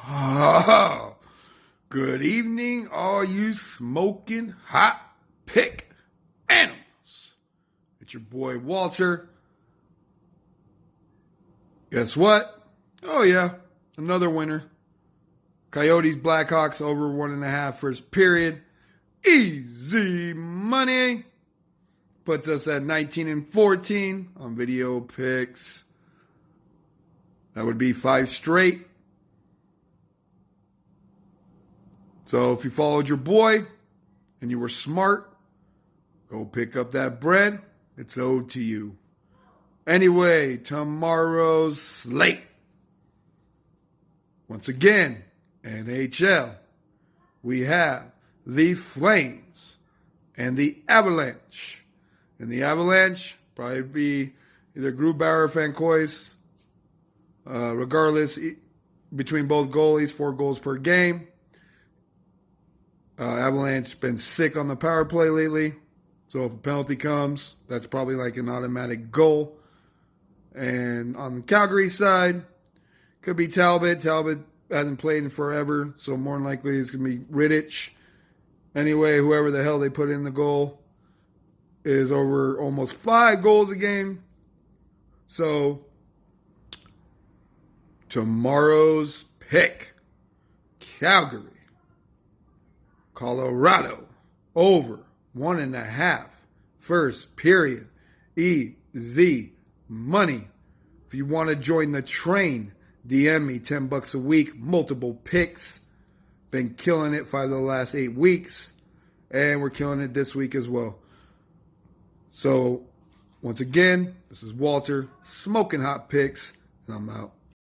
Oh, good evening, all you smoking hot pick animals. It's your boy Walter. Guess what? Oh yeah, another winner. Coyotes Blackhawks over 1.5 first period. Easy money. Puts us at 19-14 on video picks. That would be 5 straight. So if you followed your boy and you were smart, go pick up that bread. It's owed to you. Anyway, tomorrow's slate. Once again, NHL. We have the Flames and the Avalanche. And the Avalanche probably be either Grubauer or Fancois. Regardless, between both goalies, 4 goals per game. Avalanche been sick on the power play lately. So if a penalty comes, that's probably like an automatic goal. And on the Calgary side, could be Talbot. Talbot hasn't played in forever, so more than likely it's going to be Rittich. Anyway, whoever the hell they put in the goal is over almost 5 goals a game. So tomorrow's pick, Calgary, Colorado, over 1.5 first period. Easy money. If you want to join the train, DM me $10 a week, multiple picks. Been killing it 5 of the last 8 weeks. And we're killing it this week as well. So, once again, this is Walter, smoking hot picks, and I'm out.